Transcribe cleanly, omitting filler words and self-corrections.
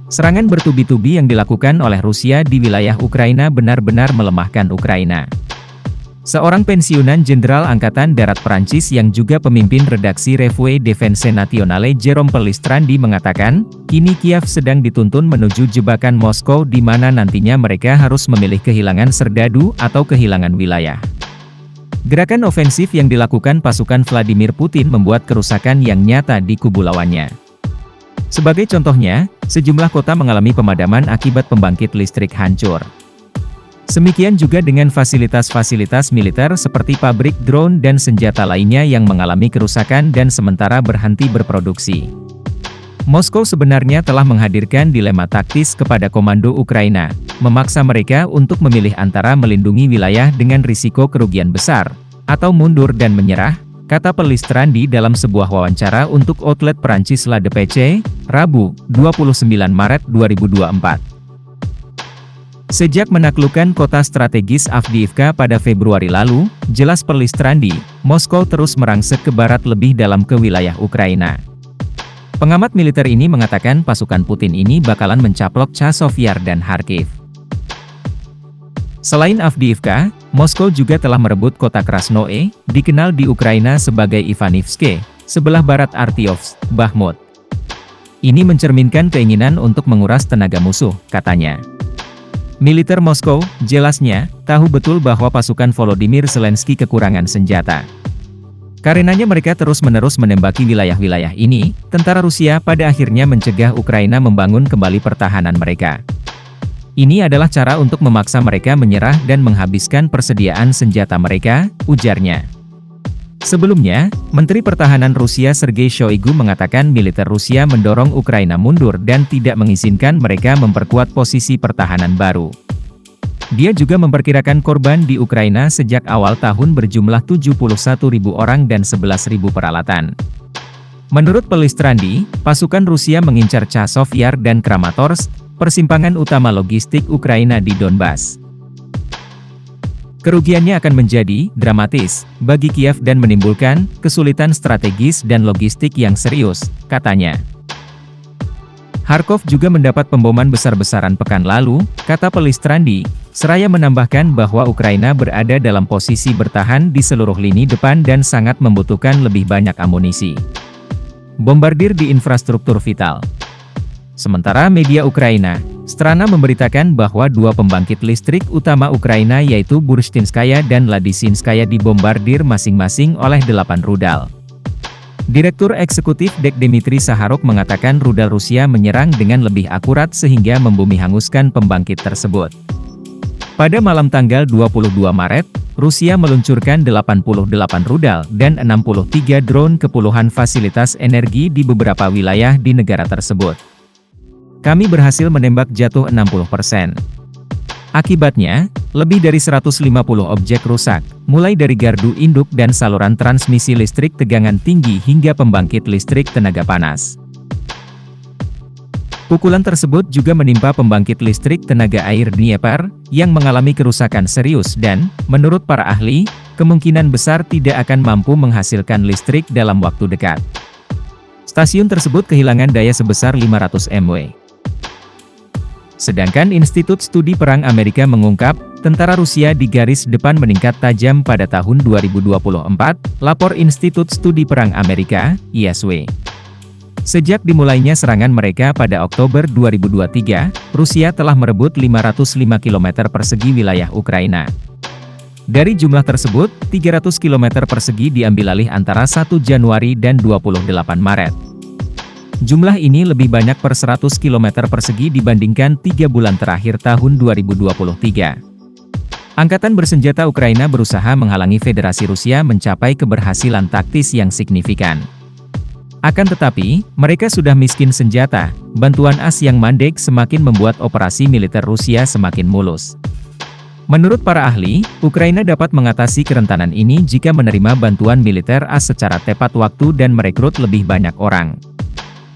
Serangan bertubi-tubi yang dilakukan oleh Rusia di wilayah Ukraina benar-benar melemahkan Ukraina. Seorang pensiunan Jenderal Angkatan Darat Prancis yang juga pemimpin redaksi Revue Défense Nationale Jérôme Pellistrandi mengatakan, kini Kiev sedang dituntun menuju jebakan Moskow di mana nantinya mereka harus memilih kehilangan serdadu atau kehilangan wilayah. Gerakan ofensif yang dilakukan pasukan Vladimir Putin membuat kerusakan yang nyata di kubu lawannya. Sebagai contohnya, sejumlah kota mengalami pemadaman akibat pembangkit listrik hancur. Semikian juga dengan fasilitas-fasilitas militer seperti pabrik drone dan senjata lainnya yang mengalami kerusakan dan sementara berhenti berproduksi. Moskow sebenarnya telah menghadirkan dilema taktis kepada komando Ukraina, memaksa mereka untuk memilih antara melindungi wilayah dengan risiko kerugian besar, atau mundur dan menyerah, kata Pellistrandi dalam sebuah wawancara untuk outlet Prancis La Dépêche, Rabu, 29 Maret 2024. Sejak menaklukkan kota strategis Avdiivka pada Februari lalu, jelas Pellistrandi, Moskow terus merangsek ke barat lebih dalam ke wilayah Ukraina. Pengamat militer ini mengatakan pasukan Putin ini bakalan mencaplok Chasiv Yar dan Kharkiv. Selain Avdiivka, Moskow juga telah merebut kota Krasnoe, dikenal di Ukraina sebagai Ivanivske, sebelah barat Artyovsk, Bakhmut. Ini mencerminkan keinginan untuk menguras tenaga musuh, katanya. Militer Moskow, jelasnya, tahu betul bahwa pasukan Volodymyr Zelensky kekurangan senjata. Karenanya mereka terus-menerus menembaki wilayah-wilayah ini, tentara Rusia pada akhirnya mencegah Ukraina membangun kembali pertahanan mereka. Ini adalah cara untuk memaksa mereka menyerah dan menghabiskan persediaan senjata mereka, ujarnya. Sebelumnya, Menteri Pertahanan Rusia Sergei Shoigu mengatakan militer Rusia mendorong Ukraina mundur dan tidak mengizinkan mereka memperkuat posisi pertahanan baru. Dia juga memperkirakan korban di Ukraina sejak awal tahun berjumlah 71.000 orang dan 11.000 peralatan. Menurut Pellistrandi, pasukan Rusia mengincar Chasiv Yar dan Kramatorsk, persimpangan utama logistik Ukraina di Donbas. Kerugiannya akan menjadi dramatis bagi Kiev dan menimbulkan kesulitan strategis dan logistik yang serius, katanya. Kharkov juga mendapat pemboman besar-besaran pekan lalu, kata Pellistrandi, seraya menambahkan bahwa Ukraina berada dalam posisi bertahan di seluruh lini depan dan sangat membutuhkan lebih banyak amunisi. Bombardir di infrastruktur vital. Sementara media Ukraina, Strana memberitakan bahwa dua pembangkit listrik utama Ukraina yaitu Burstinskaya dan Ladysynskaya dibombardir masing-masing oleh 8 rudal. Direktur Eksekutif DEK Dmitry Saharok mengatakan rudal Rusia menyerang dengan lebih akurat sehingga membumi hanguskan pembangkit tersebut. Pada malam tanggal 22 Maret, Rusia meluncurkan 88 rudal dan 63 drone ke puluhan fasilitas energi di beberapa wilayah di negara tersebut. Kami berhasil menembak jatuh 60%. Akibatnya, lebih dari 150 objek rusak, mulai dari gardu induk dan saluran transmisi listrik tegangan tinggi hingga pembangkit listrik tenaga panas. Pukulan tersebut juga menimpa pembangkit listrik tenaga air Dnieper, yang mengalami kerusakan serius dan, menurut para ahli, kemungkinan besar tidak akan mampu menghasilkan listrik dalam waktu dekat. Stasiun tersebut kehilangan daya sebesar 500 MW. Sedangkan Institut Studi Perang Amerika mengungkap, tentara Rusia di garis depan meningkat tajam pada tahun 2024, lapor Institut Studi Perang Amerika, ISW. Sejak dimulainya serangan mereka pada Oktober 2023, Rusia telah merebut 505 km persegi wilayah Ukraina. Dari jumlah tersebut, 300 km persegi diambil alih antara 1 Januari dan 28 Maret. Jumlah ini lebih banyak per 100 km persegi dibandingkan 3 bulan terakhir tahun 2023. Angkatan bersenjata Ukraina berusaha menghalangi Federasi Rusia mencapai keberhasilan taktis yang signifikan. Akan tetapi, mereka sudah miskin senjata, bantuan as yang mandek semakin membuat operasi militer Rusia semakin mulus. Menurut para ahli, Ukraina dapat mengatasi kerentanan ini jika menerima bantuan militer as secara tepat waktu dan merekrut lebih banyak orang.